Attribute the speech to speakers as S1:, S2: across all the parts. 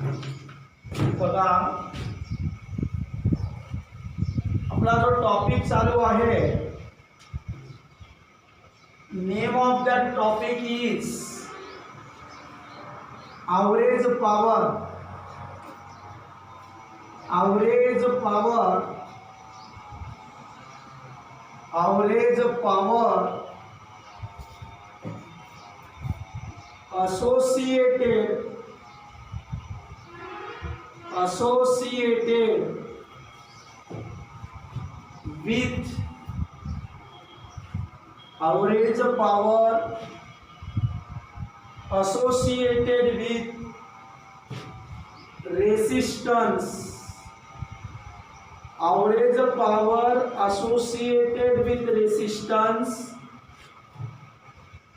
S1: बघा, आपला जो टॉपिक चालू आहे, name of that topic is average power. Average power, average power associated with average power associated with resistance. Average power associated with resistance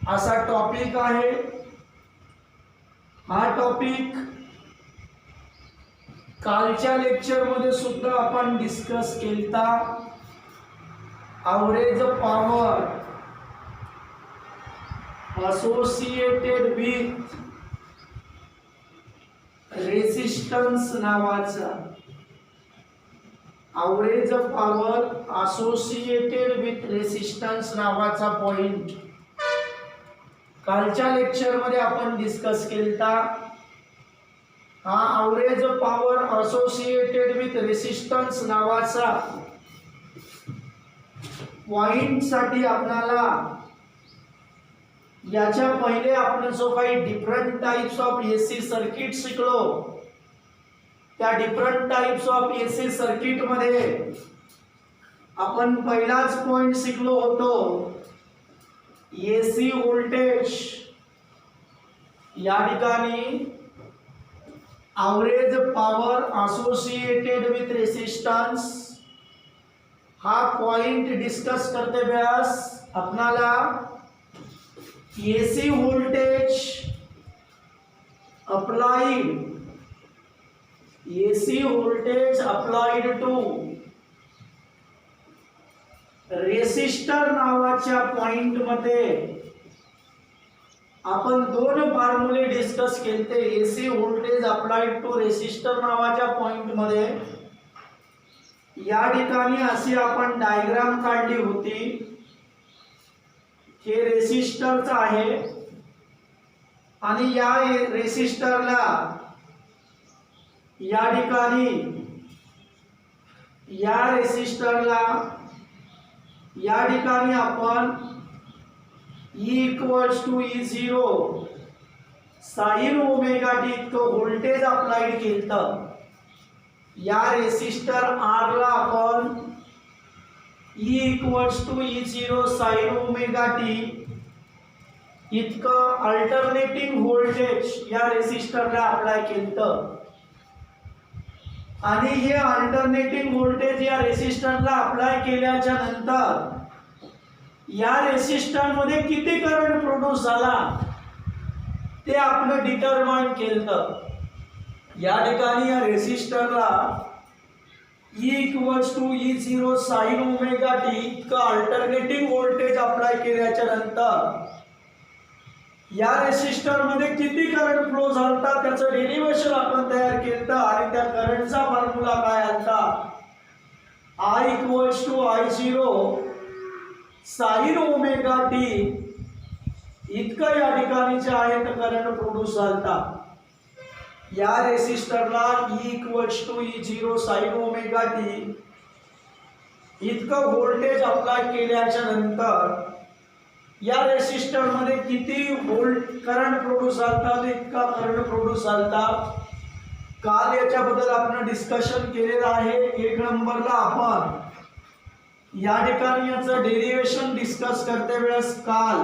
S1: असा topic आहे. हा topic कालच्या लेक्चर मध्ये सुद्धा आपण डिस्कस केलता. Average power associated with resistance नावाचा. Average power associated with resistance नावाचा पॉइंट कालच्या लेक्चर मध्ये आपण डिस्कस केलता. हा average power associated with resistance नावाचा पॉइंट साठी आपल्याला याच्या पहिले आपण जो काही different types of AC circuit शिकलो, त्या different types of AC circuit मध्ये आपण पहिलाच पॉइंट शिकलो होतो एसी व्होल्टेज. या ठिकाणी average power associated with resistance हा पॉइंट डिस्कस करते वेळेस आपणाला AC voltage applied, AC voltage applied to resistor नावाच्या पॉइंट मध्ये आपण दोन फॉर्म्युले डिस्कस केले. AC voltage applied to resistor नावाच्या पॉइंट मध्ये या ठिकाणी अशी आपण डायग्राम काढली होती. हे रेसिस्टरचा आहे आणि या रेसिस्टरला या ठिकाणी या ठिकाणी आपण E equals to E0 sine omega t इतकं व्होल्टेज अप्लाइड केलं. या रेसिस्टर R ला आपण E equals to E0 sine omega t इतकं अल्टरनेटिंग व्होल्टेज या रेसिस्टरला अप्लाय केलं. आणि हे अल्टरनेटिंग व्होल्टेज या रेसिस्टरला अप्लाय केल्याच्या नंतर या रेसिस्टर मध्ये किती करंट प्रोड्यूस झाला ते आपण डिटरमाइन केलं. या ठिकाणी या रेसिस्टरला E equals to E0 sine omega t इतकं अल्टरनेटिंग व्होल्टेज अप्लाय केल्याच्या नंतर या रेसिस्टर मध्ये किती करंट फ्लो झालता त्याचं डेरिवेशन आपण तयार केलं. आणि त्या करंटचा फॉर्म्युला काय आलता, I equals to I0 sine omega t इतकं या ठिकाणीचे आहे तर करंट प्रोड्यूस झालता. या रेसिस्टरला E equals to E0 sine omega t इतकं व्होल्टेज अप्लाय केल्याच्या नंतर या रेसिस्टर मध्ये किती वोल्ट करंट प्रोड्यूस झालता, इतका करंट प्रोड्यूस झालता. काल याच्याबद्दल आपण डिस्कशन केलेलं आहे. एक नंबरला आपण या ठिकाणी याचं डेरिवेशन डिस्कस करते वेळेस काल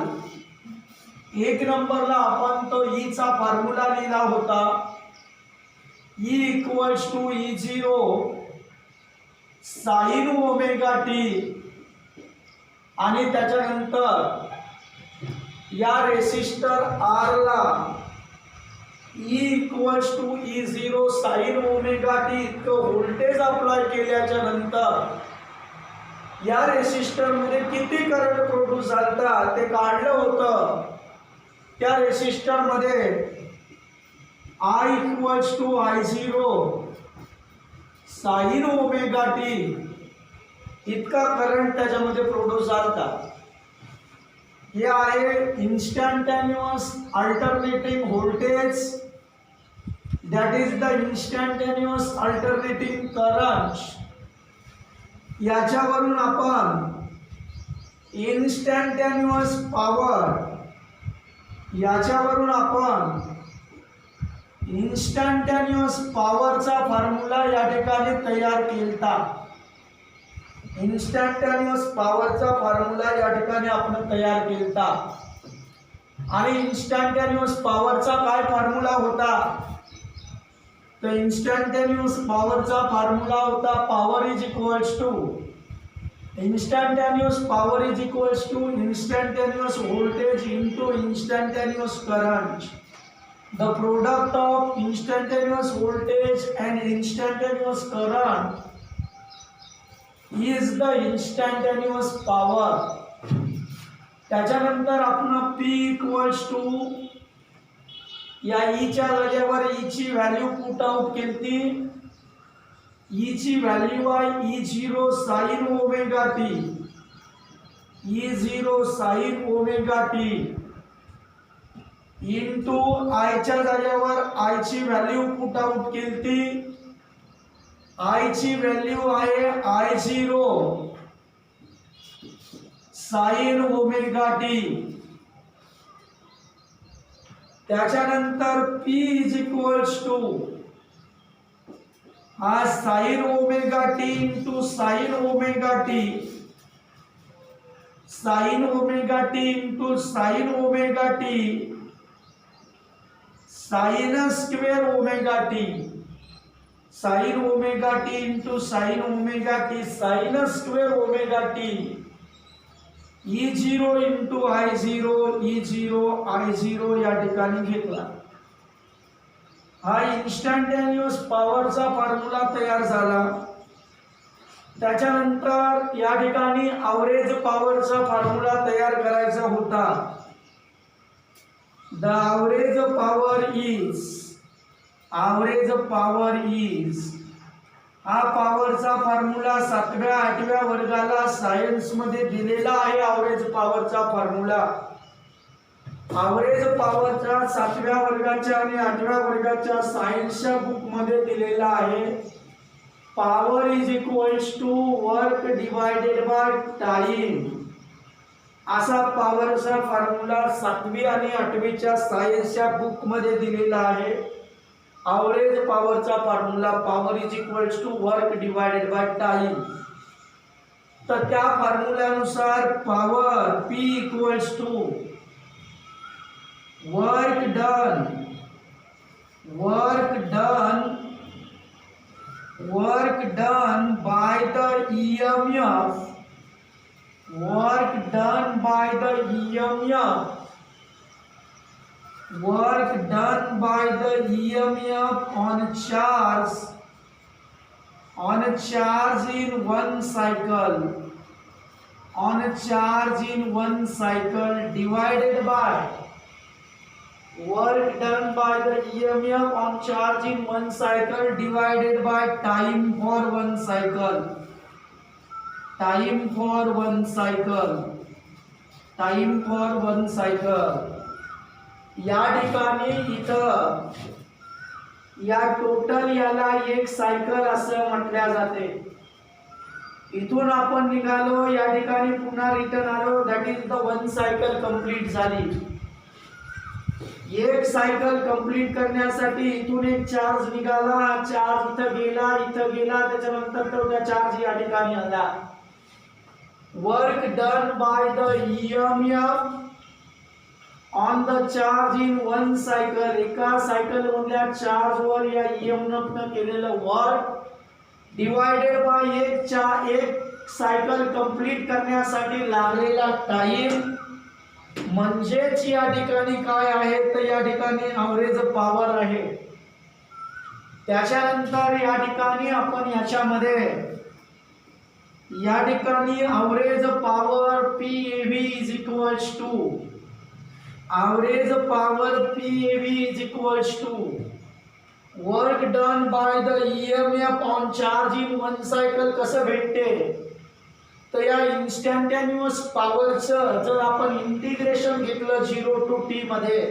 S1: एक नंबरला आपण तो E चा फॉर्म्युला लिहिला होता. E equals to E0 sine omega t आणि त्याच्यानंतर या रेसिस्टर R ला E equals to E0 sine omega t इतकं व्होल्टेज अप्लाय केल्याच्या नंतर या रेसिस्टर मध्ये किती करंट प्रोड्यूस झालता ते काढलं होतं. त्या रेसिस्टर मध्ये I equals to I0 sine omega t इतका करंट त्याच्यामध्ये प्रोड्यूस झाला. हे आहे instantaneous alternating voltage, that is the instantaneous alternating current. याच्यावरून आपण इन्स्टंटेनियस पॉवर, याच्यावरून आपण इन्स्टंटेनियस पॉवरचा फॉर्म्युला या ठिकाणी तयार केलता. इन्स्टंटेनियस पॉवरचा फॉर्म्युला या ठिकाणी आपण तयार केलता. आणि इन्स्टंटेनियस पॉवरचा काय फॉर्म्युला होता, तर इन्स्टंटेनियस पॉवरचा फॉर्म्युला होता power is equals to instantaneous power is equals to instantaneous voltage into instantaneous current. The product of instantaneous voltage and instantaneous current is the instantaneous power. त्याच्यानंतर आपण P equals to या E च्या जागेवर E ची value put out केली. E ची value आहे E0 sine omega t, E0 sine omega T into I च्या जागेवर I ची व्हॅल्यू पुट आउट केली. I ची व्हॅल्यू आहे I0 साइन ओमेगा टी. त्याच्यानंतर P इज इक्वल्स टू हा sine omega T into sine omega t, sine omega T into sine omega t, sine square omega t, sine omega T into sine omega t, sine square omega t, E0 into I0, E0 I0 या ठिकाणी घेतला. हा instantaneous पॉवरचा formula तयार झाला. त्याच्यानंतर या ठिकाणी ॲव्हरेज पॉवरचा फॉर्म्युला तयार करायचा होता. द ॲव्हरेज पॉवर इज हा पॉवरचा फॉर्म्युला 7व्या 8व्या वर्गाला सायन्स मध्ये दिलेला आहे. ॲव्हरेज पॉवरचा फॉर्म्युला ॲव्हरेज पॉवरच्या 7व्या वर्गाच्या आणि 8व्या वर्गाच्या सायन्सच्या बुक मध्ये दिलेला आहे. Power is equals to work divided by time असा पॉवरचा फॉर्म्युला 7वी आणि 8वीच्या सायन्सच्या बुक मध्ये दिलेला आहे. ॲव्हरेज पॉवरचा formula power is equals to work divided by time. तर त्या फॉर्म्युल्यानुसार power P equals to work done by the EMF, work done by the EMF on charge in one cycle divided by work done by the EMF on charge in one cycle divided by time for one cycle. या ठिकाणी इथं या total याला एक cycle असं म्हटल्या जाते. इथून आपण निघालो, या ठिकाणी पुन्हा रिटर्न आलो, that is the one cycle complete झाली. एक सायकल कंप्लीट करण्यासाठी इथून एक चार्ज निघाला, चार्ज इथं गेला, त्याच्यानंतर तो त्या चार्ज या ठिकाणी आला. Work done by the EMF on the charge in one cycle, एका सायकल मधल्या चार्ज वर या EMF न केलेलं वर्क डिवायडेड बाय एक सायकल कंप्लीट करण्यासाठी लागलेला टाइम, म्हणजेच या ठिकाणी काय आहे तर या ठिकाणी ॲव्हरेज पॉवर आहे. त्याच्यानंतर या ठिकाणी आपण याच्यामध्ये या ठिकाणी average power PAV is equals to work done by the EMF on charge in one cycle कसं भेटते? तर या इन्स्टंटेनियस पॉवरचं जर आपण इंटिग्रेशन घेतलं 0 टू टी मध्ये,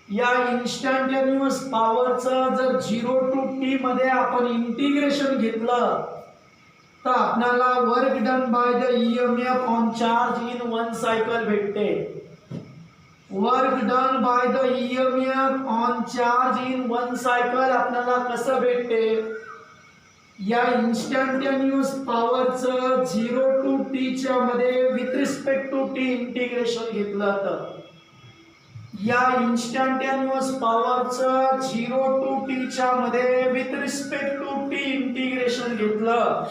S1: या इन्स्टंटेनियस पॉवरचं जर 0 टू टी मध्ये आपण इंटिग्रेशन घेतलं तर आपल्याला work done by the EMF on charge in one cycle भेटते. Work done by the EMF on charge in one cycle आपल्याला कसं भेटते? या इन्स्टंटेनियस पॉवरचं 0 टू टी च्या मध्ये with respect to t integration घेतलं तर, या इन्स्टंटेनियस पॉवरचं 0 टू टी च्या मध्ये with respect to t integration घेतलं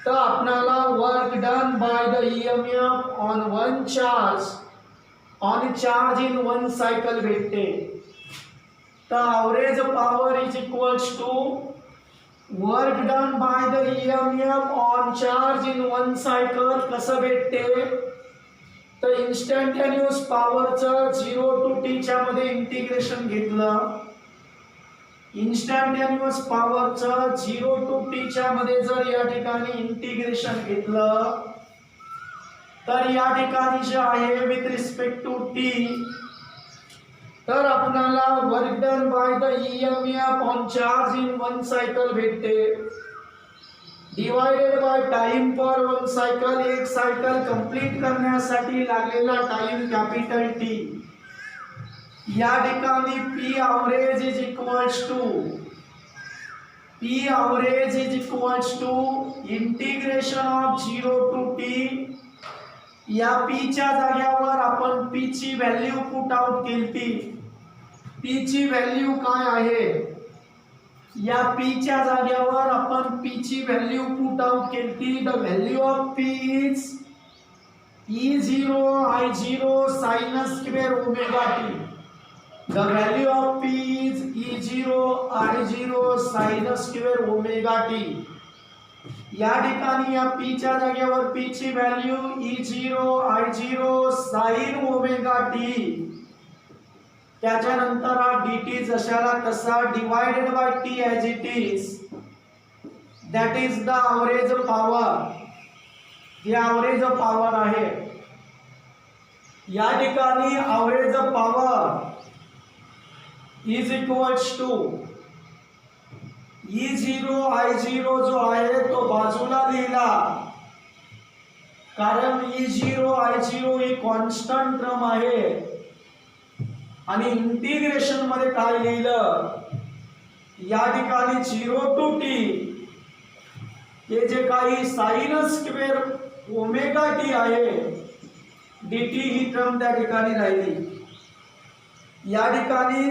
S1: तर आपल्याला work done by the EMF on one charge in one cycle भेटते. तर average power is equals to work done by the EMF on charge in one cycle कसं भेटते? तर instantaneous पॉवरचं 0 to t च्या मध्ये इंटिग्रेशन घेतलं, इन्स्टंटेनियस पॉवरचं 0 टू टी च्या मध्ये जर या ठिकाणी इंटिग्रेशन घेतलं तर या ठिकाणी जे आहे विथ रिस्पेक्ट टू टी, तर आपल्याला work done by the EMF on charge in one cycle भेटते divided by time per one cycle. एक सायकल कंप्लीट करण्यासाठी लागलेला टाइम कॅपिटल टी. या ठिकाणी P average is equals to integration of 0 to T. या P च्या जाग्यावर आपण P ची व्हॅल्यू पुट आउट केली. P ची व्हॅल्यू काय आहे? या P च्या जाग्यावर आपण P ची व्हॅल्यू पुट आउट केली. The value of P is E0 I0 sin square omega T. The value of P is E0 I0 sin square omega T. या ठिकाणी या P च्या जागेवर P ची value E0 I0 sin omega t. त्याच्यानंतर हा dt जशाला तसा divided by T as it is. That is the average power. हे average power आहे. या ठिकाणी average power is equals to E0 I0 जो आहे तो बाजूला लिहिला, कारण E0 I0 ही कॉन्स्टंट टर्म आहे. आणि इंटिग्रेशन मध्ये काय लिहिलं? या ठिकाणी 0 टू टी हे जे काही साइन स्क्वेअर ओमेगा टी आहे, dt ही टर्म त्या ठिकाणी राहिली. या ठिकाणी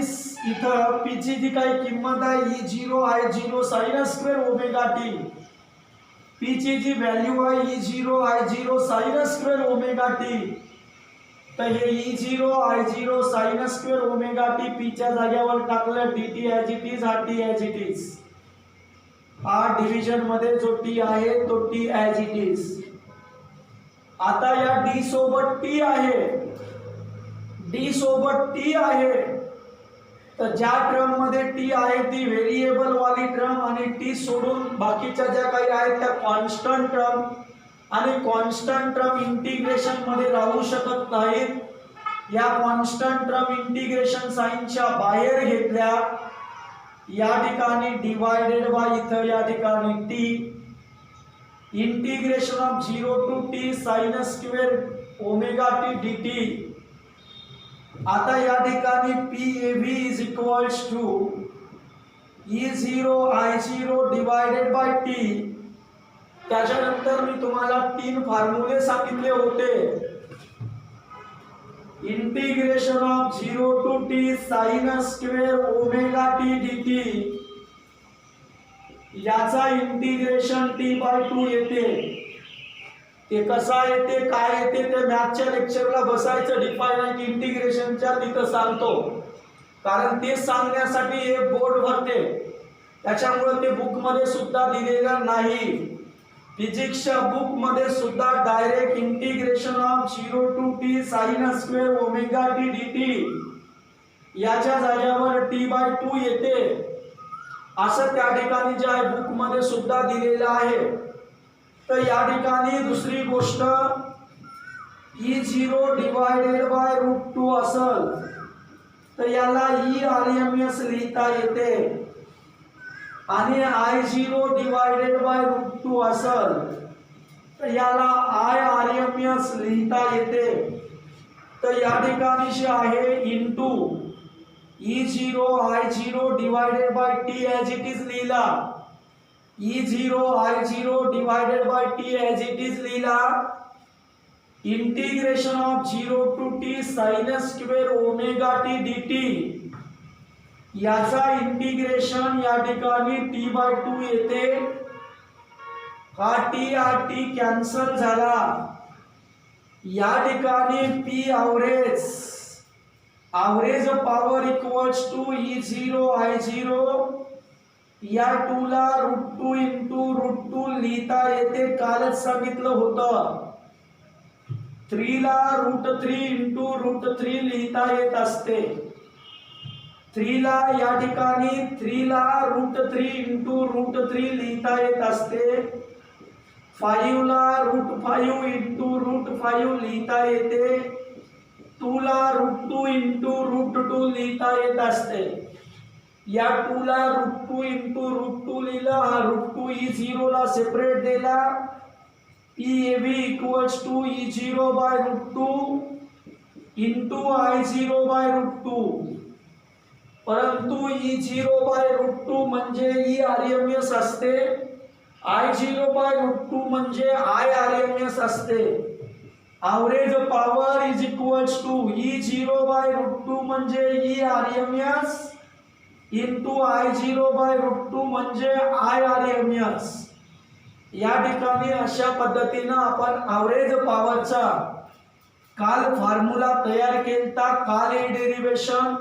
S1: इथं P ची जी काही किंमत आहे E0 I0 sin square omega T, P ची जी व्हॅल्यू आहे E0 I0 sin square omega T, तर हे E0 I0 sin square omega T P च्या जागेवर टाकलं, dt as it is, हा T as it is. हा डिव्हिजन मध्ये जो T आहे तो T as it is. आता या D सोबत T आहे, D सोबत T आहे, तर ज्या टर्म मध्ये T आहे ती व्हेरिएबल वाली टर्म आणि T सोडून बाकीच्या ज्या काही आहेत त्या कॉन्स्टंट टर्म, आणि कॉन्स्टंट टर्म इंटिग्रेशन मध्ये राहू शकत नाहीत. या कॉन्स्टंट टर्म इंटिग्रेशन साइनच्या बाहेर घेतल्या. या ठिकाणी डिवाइडेड बाय इथं या ठिकाणी T integration of 0 to T sin square omega t dt. आता या ठिकाणी PAV is equals to E0 I0 divided by T. त्याच्यानंतर मी तुम्हाला 3 फॉर्म्युले सांगितले होते. Integration of 0 to T sin square omega t dt, याचा इंटिग्रेशन T/2 येते. ते कसा येते, काय येते ते मॅथच्या लेक्चरला बसायचं, डिफायनाइट इंटिग्रेशनच्या तिथं सांगतो, कारण ते सांगण्यासाठी एक बोर्ड भरते, त्याच्यामुळे ते बुक मध्ये सुद्धा दिलेलं नाही. फिजिक्सच्या बुक मध्ये सुद्धा direct integration of 0 to T sin square omega t dt याच्या जागेवर T/2 येते असं त्या ठिकाणी जे आहे बुक मध्ये सुद्धा दिलेलं आहे। तर या ठिकाणी दुसरी गोष्ट E0 डिवायडेड बाय √2 असेल तर याला E-RMS लिहिता येते आणि I0 डिवायडेड बाय √2 असेल तर याला I-RMS लिहिता येते। तर या ठिकाणी जे आहे into E0 I0 divided by T as it is लिहिला, E0 I0 divided by T as it is लिहिला, integration of 0 to T sin square omega T dt याचा इंटिग्रेशन या ठिकाणी T/2 येते। हा T कॅन्सल झाला। या ठिकाणी P average power equals to E0 I0 या 2 ला √2 इंटू √2 लिहिता येते। कालच सांगितलं होतं 3 ला √3 इंटू √3 लिहिता येत असते। 3 ला या ठिकाणी 3 ला √3 इंटू √3 लिहिता येत असते। 5 ला √5 इंटू √5 लिहिता येते। 2 ला √2 इंटू √2 लिहिता येत असते। या 2 ला √2 इंटू √2 लिहिला, हा √2 E0 ला सेपरेट दिला, PAV equals to E0 by √2 into I0 by √2। परंतु E0 बाय √2 म्हणजे E-RMS असते, I0 बाय √2 म्हणजे I-RMS असते। Average power is equals to E0 by √2 म्हणजे E-RMS इंटू I0 बाय √2 म्हणजे I-RMS। या ठिकाणी अशा पद्धतीनं आपण ॲव्हरेज पॉवरचा काल फॉर्म्युला तयार केलता। काल हे डेरिवेशन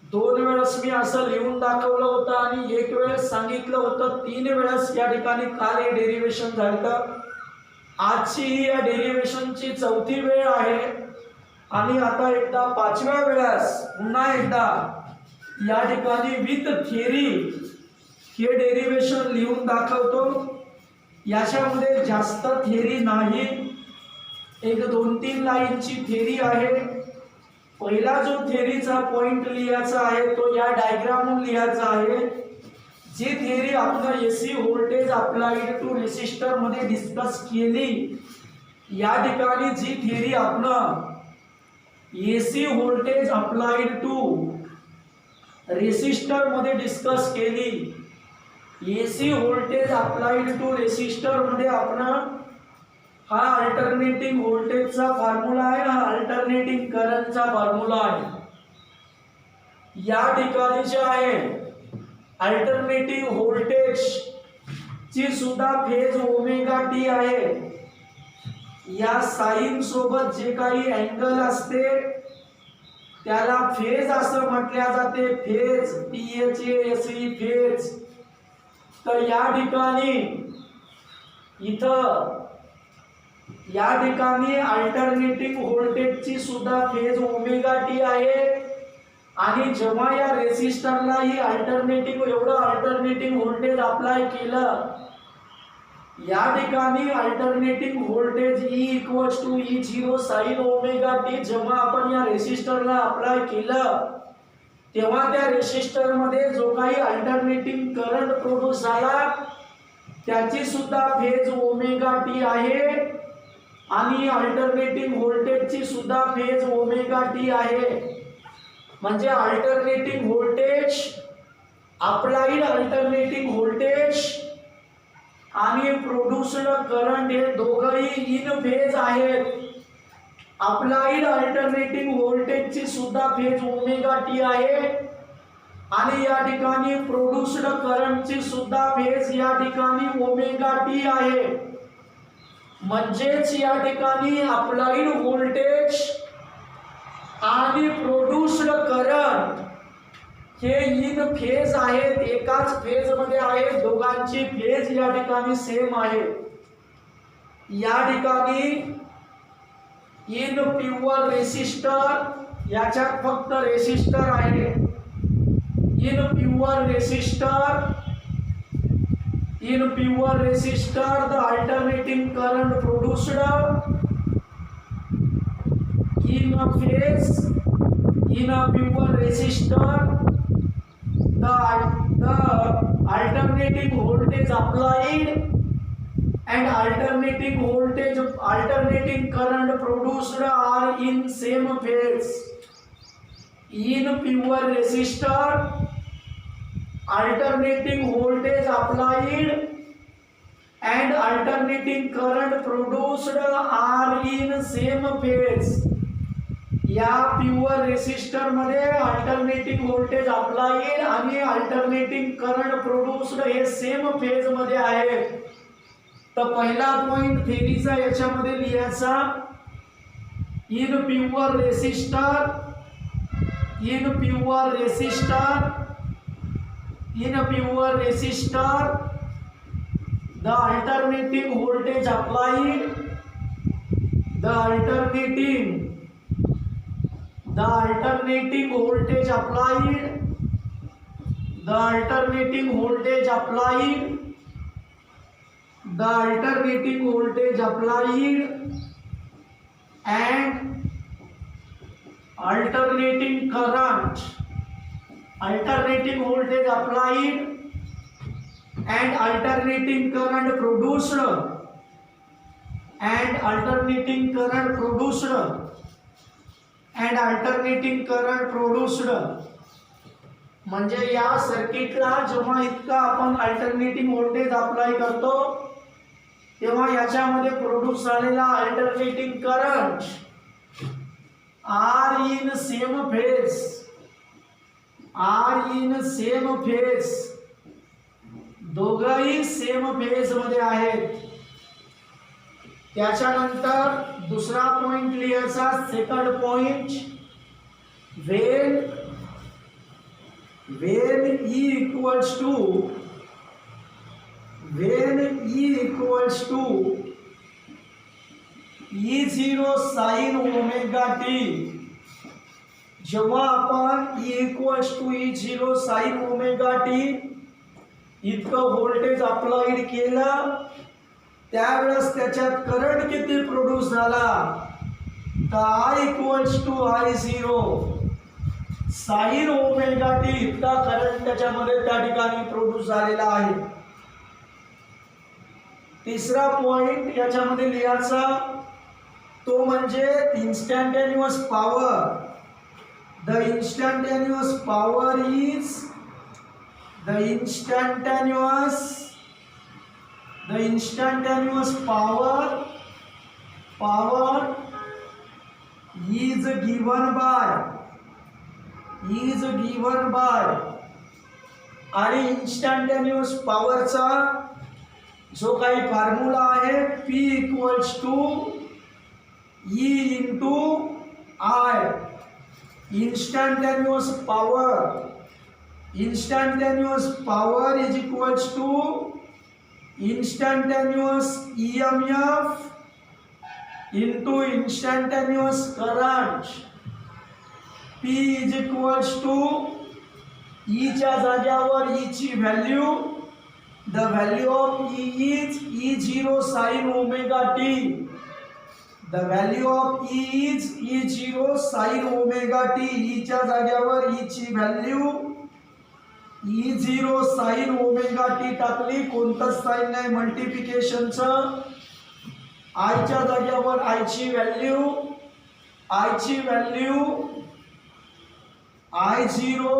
S1: 2 वेळेस मी असं लिहून दाखवलं होतं आणि 1 वेळेस सांगितलं होतं। 3 वेळेस या ठिकाणी काल हे डेरिवेशन झालं। आजची ही या डेरिवेशनची 4थी वेळ आहे आणि आता एकदा 5व्या वेळेस पुन्हा एकदा या ठिकाणी विथ थिअरी हे डेरिवेशन लिहून दाखवतो। याच्यामध्ये जास्त थिअरी नाही, एक 2-3 लाईनची थिअरी आहे। पहिला जो थिअरीचा पॉइंट लिहायचा आहे तो या डायग्रामवरून लिहायचा आहे। जी थिअरी आपण AC voltage applied to resistor मध्ये डिस्कस केली, या ठिकाणी जी थिअरी आपण AC voltage applied to resistor मध्ये डिस्कस केली, AC voltage applied to resistor मध्ये आपण हा अल्टरनेटिंग व्होल्टेजचा फॉर्म्युला आहे, हा अल्टरनेटिंग करंटचा फॉर्म्युला आहे। या ठिकाणी जे आहे अल्टरनेटिंग व्होल्टेज ची सुद्धा फेज ओमेगा टी आहे। या साइन सोबत जे काही अँगल असते त्याला फेज असं म्हटल्या जाते, फेज PHASE फेज। तर या ठिकाणी इथं या ठिकाणी अल्टरनेटिंग व्होल्टेजची सुद्धा फेज ओमेगा टी आहे आणि जेव्हा या रेसिस्टरला ही अल्टरनेटिंग एवढं अल्टरनेटिंग व्होल्टेज अप्लाय केलं, या ठिकाणी alternating voltage E equals to E0 sine omega t जेव्हा आपण या रेसिस्टरला अप्लाय केलं तेव्हा त्या रेसिस्टर मध्ये जो काही अल्टरनेटिंग करंट प्रोड्यूस झाला त्याची सुद्धा फेज ओमेगा टी आहे आणि अल्टरनेटिंग व्होल्टेजची सुद्धा फेज ओमेगा टी आहे। म्हणजे alternating voltage, applied alternating voltage आणि प्रोड्यूस्ड करंट हे दोघंही इन फेज आहेत। अप्लाइड अल्टरनेटिंग व्होल्टेजची सुद्धा फेज ओमेगा टी आहे आणि या ठिकाणी प्रोड्यूस्ड करंटची सुद्धा फेज या ठिकाणी ओमेगा टी आहे। म्हणजेच या ठिकाणी अप्लाइड व्होल्टेज आणि प्रोड्यूस्ड करंट हे इन फेज आहेत, एकाच फेज मध्ये आहेत, दोघांची फेज या ठिकाणी सेम आहे। या ठिकाणी इन प्युअर रेसिस्टर याच्यात फक्त रेसिस्टर आहे. In pure resistor the alternating current produced in a phase in a pure resistor, the alternating voltage applied and alternating current produced are in same phase. In pure resistor, alternating voltage applied and alternating current produced are in same phase. या pure resistor मध्ये alternating voltage applied आणि alternating current produced हे same phase मध्ये आहे. तर पहिला point थेरीचा याच्यामध्ये लिहायचा. In pure resistor the alternating voltage applied the alternating voltage applied and alternating current produced म्हणजे या सर्किटला जेव्हा इतका आपण अल्टरनेटिंग व्होल्टेज अप्लाय करतो तेव्हा याच्यामध्ये प्रोड्यूस झालेला alternating current are in same phase दोघंही सेम फेज मध्ये आहेत. त्याच्यानंतर दुसरा पॉइंट लिहायचा. Second point, when E equals to E0 sin omega t, जेव्हा आपण E equals to E0 sin omega t इतकं व्होल्टेज अप्लाइड केलं त्यावेळेस त्याच्यात करंट किती प्रोड्यूस झाला तर I equals to I0 sin omega t इतका करंट त्याच्यामध्ये त्या ठिकाणी प्रोड्यूस झालेला आहे. तिसरा पॉइंट याच्यामध्ये लिहायचा तो म्हणजे instantaneous power. The instantaneous power is the instantaneous power is given by आणि इन्स्टंटेनियस पॉवरचा जो काही फॉर्म्युला आहे P equals to E into I. Instantaneous power is equals to instantaneous EMF into instantaneous current. P is equals to E च्या जागेवर E ची value, the value of E is E0 sin omega t. The value of E is E0 sin omega t. E च्या जागेवर E ची value E0 sin omega t टाकली, कोणतंच sign नाही मल्टिप्लिकेशनचं. I च्या जागेवर I ची value I0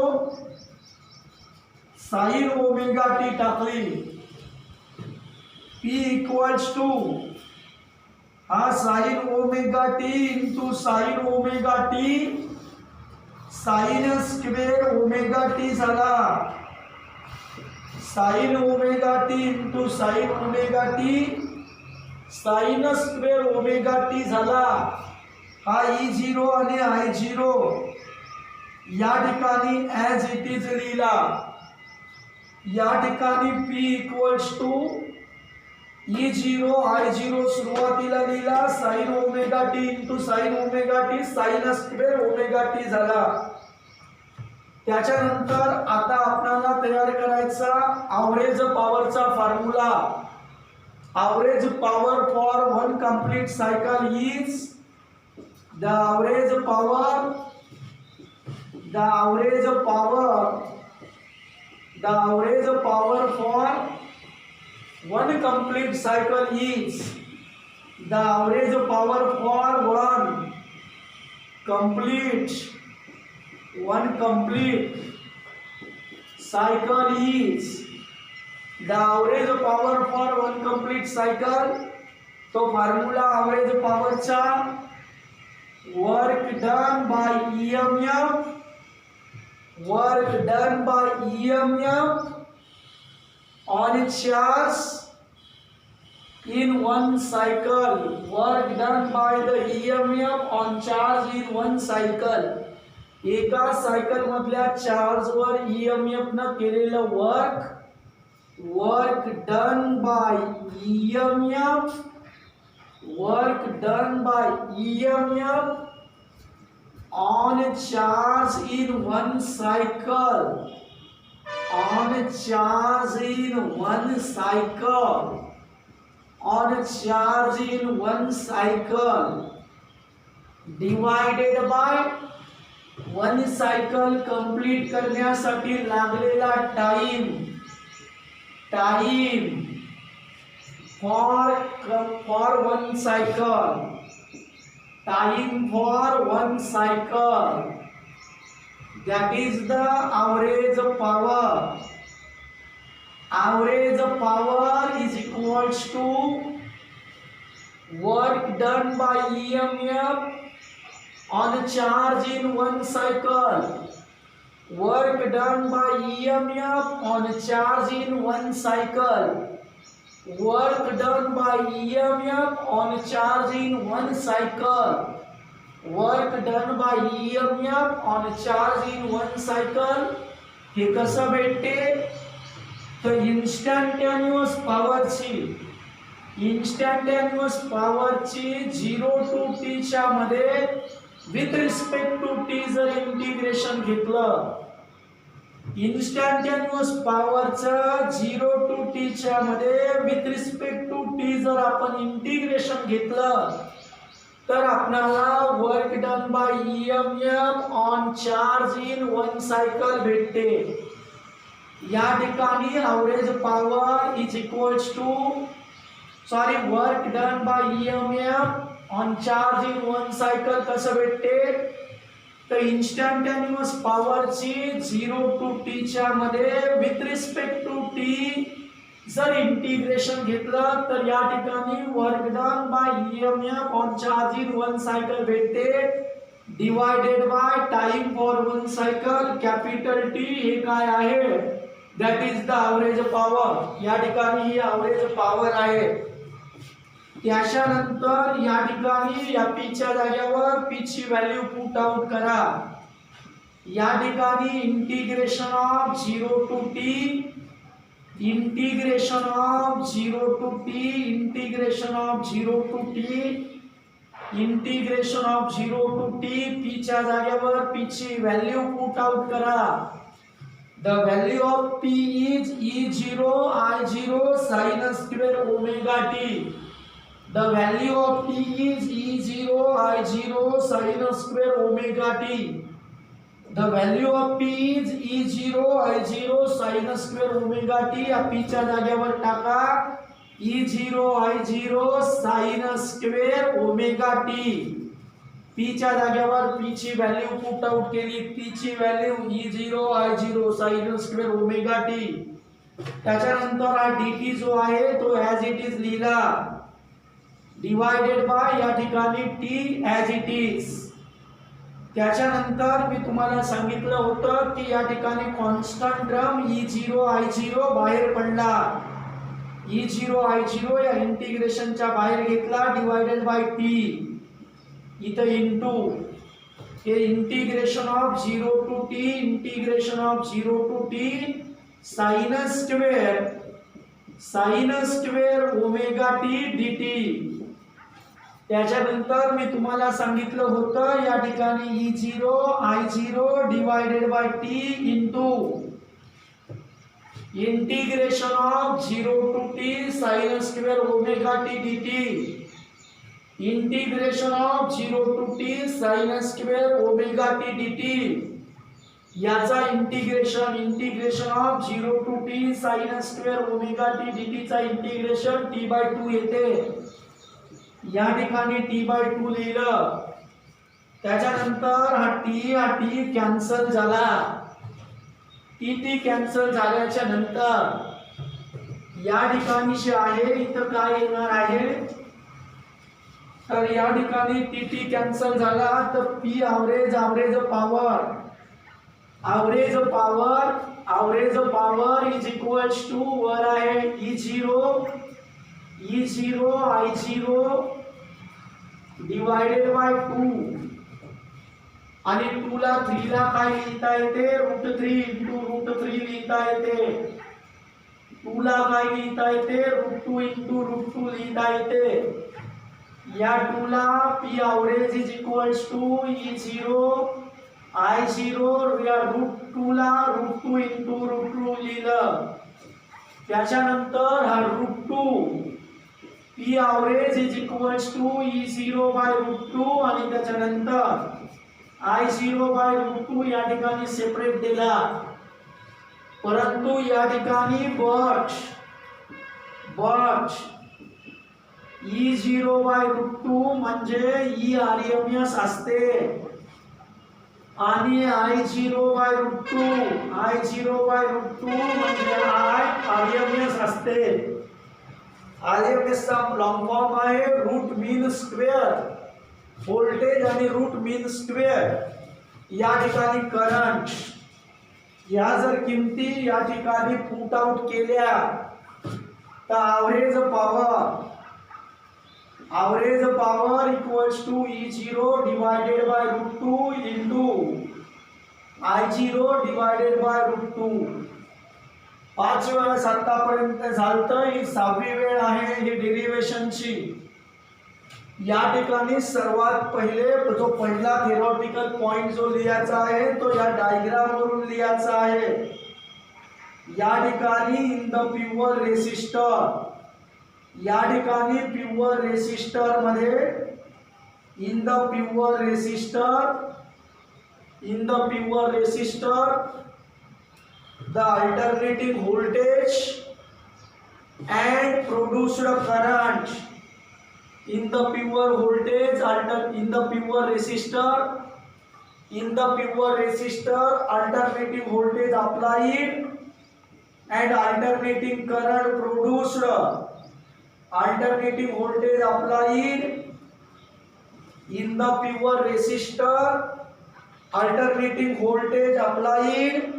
S1: sin omega t टाकली. P equals to हा sin omega t into sin omega t sin square omega t झाला. sin omega t into sin omega t sin square omega t झाला. हा E0 आणि I0 या ठिकाणी as it is लिहिला. या ठिकाणी P equals to E0 I0 सुरुवातीला लिहिला sin omega T into sin omega T sin square omega T झाला. त्याच्यानंतर आता आपल्याला तयार करायचा ॲव्हरेज पॉवरचा formula. Average power for one complete cycle is the average power for one complete cycle is the average power for one complete cycle is the average power for one complete cycle. तो formula average power चा work done by EMF on charge in one cycle. Work done by the EMF on charge in one cycle. एका cycle मधल्या charge वर EMF न केलेलं work done by EMF on charge in one cycle. Divided by one cycle complete करण्यासाठी लागलेला time for one cycle. That is the average power. Average power is equals to work done by EMF on charge in one cycle. Work done by EMF on charge in one cycle. Work done by EMF on charge in one cycle. Work done by EMF on charge in one cycle. हे कसं भेटते? तर instantaneous पॉवरची 0 to t च्या मध्ये with respect to T जर integration घेतलं, instantaneous पॉवरचं 0 to t च्या मध्ये विथ रिस्पेक्ट टू टी जर आपण इंटिग्रेशन घेतलं तर आपल्याला work done by EMF on charge in one cycle भेटते. या ठिकाणी average power is equals to work done by EMF on charge in one cycle कसं भेटते? तर इन्स्टंटेनियस पॉवरची 0 to t च्या मध्ये विथ रिस्पेक्ट टू टी जर इंटिग्रेशन घेतलं तर या ठिकाणी work done by EMF on charge in one cycle भेटते divided by time for one cycle capital T. हे काय आहे? That is the average power. या ठिकाणी ही ॲव्हरेज पॉवर आहे. त्याच्यानंतर या ठिकाणी या पी च्या जागेवर पी ची व्हॅल्यू पुट आउट करा. या ठिकाणी integration of 0 to t P च्या जागेवर पी ची व्हॅल्यू पुट आउट करा. The value of P is E0 I0 sin square omega T. The value of P is E0 I0 sin square omega t. The value of P is E0 I0 sin square omega t. या P च्या जागेवर टाका E0 I0 sin square omega t. P च्या जागेवर P ची value put out केली. P ची value E0 I0 sin square omega t. त्याच्यानंतर हा dt जो आहे तो ॲज इट इज लिहिला डिवायडेड बाय या ठिकाणी t ॲज इट इज. त्याच्यानंतर मी तुम्हाला सांगितलं होतं की या ठिकाणी कॉन्स्टंट टर्म E0 I0 बाहेर पडला. E0 I0 या इंटिग्रेशनच्या बाहेर घेतला डिवायडेड बाय t. इथं इनटू हे integration of 0 to t sin square sine square omega T D T. त्याच्यानंतर मी तुम्हाला सांगितलं होतं या ठिकाणी E0 I0 divided by T into integration of 0 to T sine square omega T D T. Integration of 0 to T sine square omega T D T. याचा integration of 0 to T sine square omega T D T चा integration t/2 येते. या ठिकाणी t/2 लिहिलं. त्याच्यानंतर हा T cancel झाला. T cancel झाल्याच्या नंतर या ठिकाणी जे आहे इथं काय येणार आहे, तर या ठिकाणी टी कॅन्सल झाला तर P average power is equals to वर आहे E0 I0 डिवायडेड बाय 2 आणि 2 ला 3 ला काय लिहिता येते √3 इंटू √3 लिहिता येते. 2 ला काय लिहिता येते √2 इंटू √2 लिहिता येते. या 2 ला P average is equals to E0 I0 या √2 ला √2 इंटू √2 लिहिलं. त्याच्यानंतर हा √2 P average is equals to E0 by √2 आणि त्याच्यानंतर I0 बाय √2 या ठिकाणी सेपरेट दिला. परंतु या ठिकाणी बट E0 बाय √2 म्हणजे E RMS असते आणि I0 बाय √2 म्हणजे I RMS असते. RMS चा लॉंग फॉर्म आहे रूट मीन स्क्वेअर. व्होल्टेज आणि रूट मीन स्क्वेअर. या ठिकाणी करंट या जर किमती या ठिकाणी पुट आउट केल्या तर average power equals to E0 divided by √2 into I0 divided by √2. 5 वेळा आतापर्यंत झालं. ही 6वी वेळ आहे ही डेरिव्हेशनची. या ठिकाणी सर्वात पहिले जो पहिला थेरॉटिकल पॉइंट जो लिहायचा आहे तो या डायग्राम वरून लिहायचा आहे. या ठिकाणी इन द प्युअर रेसिस्टर, या ठिकाणी प्युअर रेसिस्टर मध्ये in the pure resistor the alternating voltage and produced current in the pure voltage in the pure resistor alternating voltage applied and alternating current produced. Alternating voltage applied in the pure resistor, alternating voltage applied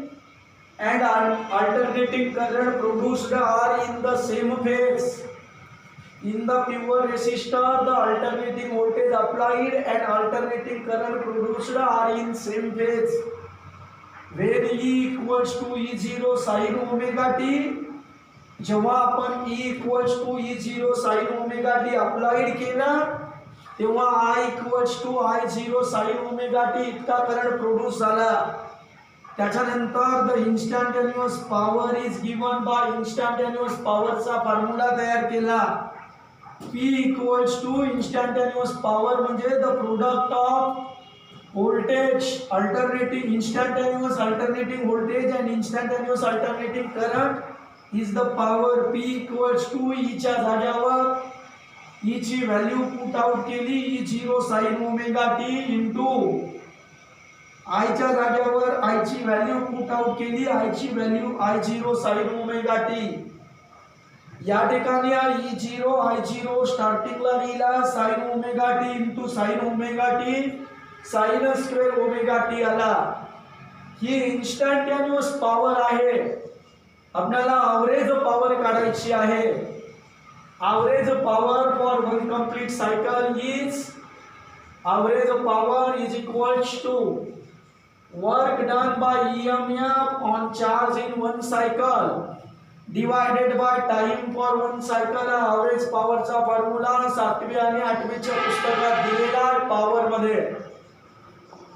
S1: and alternating current produced are in the same phase. In the pure resistor, the alternating voltage applied and alternating current produced are in same phase. When E equals to E0 sin omega t, जेव्हा आपण E equals to E0 sin omega t applied केला तेव्हा I equals to I0 sin omega t इतका current produce झाला. त्याच्यानंतर the instantaneous power is given by instantaneous पॉवरचा formula तयार केला. P equals to instantaneous power म्हणजे the product of voltage alternating instantaneous alternating voltage and instantaneous alternating current is the power. P equals to E च्या जागेवर E ची value put out केली E0 sin omega t into I च्या जागेवर I ची value put out केली I ची value I0 sin omega t. या ठिकाणी E0 I0 स्टार्टिंगला लिहिला sin omega t into sin omega t sin square omega t आला. ही इन्स्टंटेनियस पॉवर आहे. आपल्याला ॲव्हरेज पॉवर काढायची आहे. Average power for one complete cycle is equals to work done by EMF on charge in one cycle divided by time for one cycle. Average पॉवरचा formula 7वी आणि 8वीच्या पुस्तकात दिलेला आहे पॉवर मध्ये.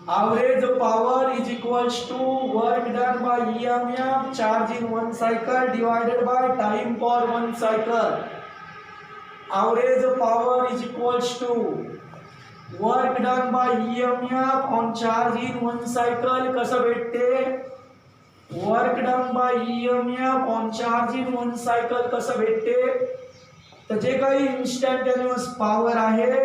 S1: Average power is equals to work done by EMF charge in one cycle divided by time for one cycle. Average power is equals to work done by EMF on charge in one cycle. कसं भेटते? Work done by EMF on charge in one cycle कसं भेटते? तर जे काही instantaneous power आहे,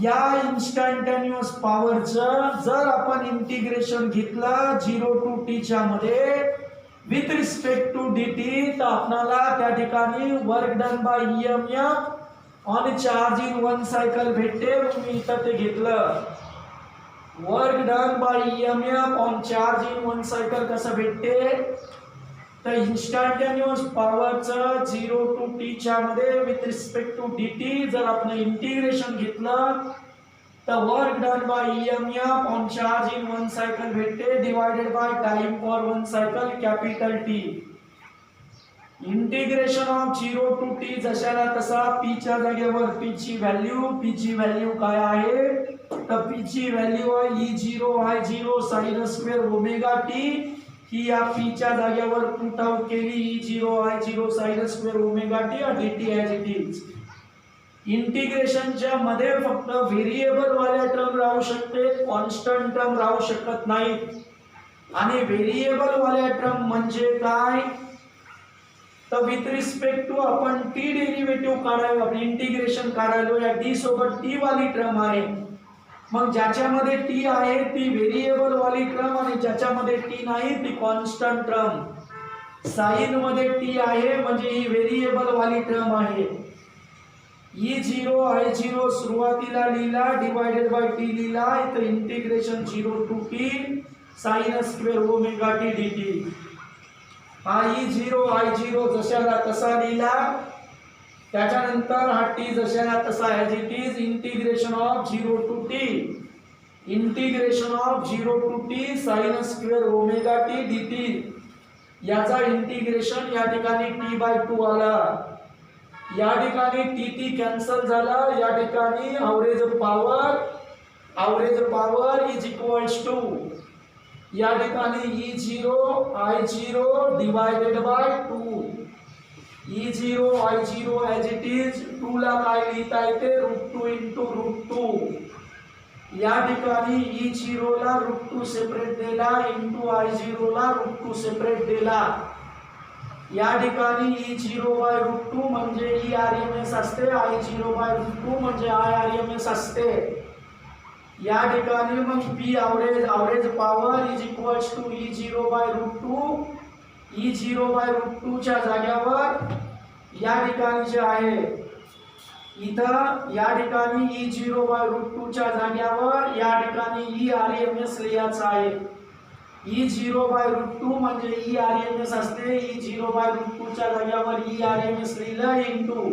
S1: या instantaneous पॉवरचं जर आपण इंटिग्रेशन घेतलं 0 to t च्या मध्ये विथ रिस्पेक्ट टू dt, तर आपल्याला त्या ठिकाणी work done by EMF on charge in one cycle भेटते. मी इथं ते घेतलं. Work done by EMF on charge in one cycle कसं भेटते? तर इन्स्टंटेनियस पॉवरचं 0 to t च्या मध्ये विथ रिस्पेक्ट टू dt जर आपण इंटिग्रेशन घेतलं तर work done by EMF on charge in one cycle भेटते divided by time for one cycle capital T. Integration of 0 to t जशाला तसा p च्या जागेवर p ची व्हॅल्यू काय आहे? तर p ची व्हॅल्यू आहे E0 I0 sin square omega t. ही या p च्या जागेवर पुट आउट केली E0 I0 sin square omega t आणि dt ॲज इट इज. इंटिग्रेशनच्या मध्ये फक्त व्हेरिएबल वाल्या टर्म राहू शकते, कॉन्स्टंट टर्म राहू शकत नाही. आणि व्हेरिएबल वाल्या टर्म म्हणजे काय? तर विथ रिस्पेक्ट टू आपण टी डेरिव्हेटिव्ह काढायला, आपण इंटिग्रेशन काढायलो, या डी सोबत टी वाली टर्म आहे. मग ज्याच्यामध्ये टी आहे ती व्हेरिएबल वाली टर्म आणि ज्याच्यामध्ये टी नाही ती कॉन्स्टंट टर्म. साइन मध्ये टी आहे म्हणजे ही व्हेरिएबल वाली टर्म आहे. E0 I0 सुरुवातीला लिहिला डिवायडेड बाय टी लिहिला, इथं integration 0 to t sin square omega t dt. हा E0 I0 जशाला तसा लिहिला, त्याच्यानंतर हा t जशाला तसा as it is integration of 0 to t sin square omega t dt. याचा इंटिग्रेशन या ठिकाणी t/2 आला. या ठिकाणी t कॅन्सल झाला. या ठिकाणी average power is equals to या ठिकाणी E0 I0 divided by 2. E0 I0 as it is 2 ला काय लिहिता येते? √2 इंटू √2. या ठिकाणी E0 ला √2 सेपरेट दिला इंटू I0 ला √2 सेपरेट दिला. या ठिकाणी E0 बाय √2 म्हणजे ERMS असते, I0 बाय √2 म्हणजे IRMS असते. या ठिकाणी मग P average power is equals to E0 by √2. E0 by √2 च्या जागेवर या ठिकाणी जे आहे इथं या ठिकाणी E0 बाय √2 च्या जागेवर या ठिकाणी ERMS लिहायचं आहे. E0 बाय √2 म्हणजे ERMS असते. E0 बाय √2 च्या जागेवर ERMS लिहिलं इंटू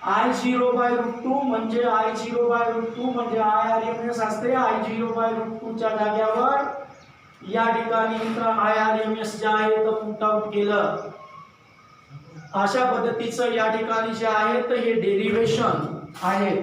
S1: I0 बाय √2 म्हणजे I0 बाय √2 म्हणजे IRMS असते. I0 बाय √2 च्या जागेवर या ठिकाणी इथं IRMS जे आहे ते पुट आउट केलं. अशा पद्धतीचं या ठिकाणी जे आहे तर हे डेरिव्हेशन आहे.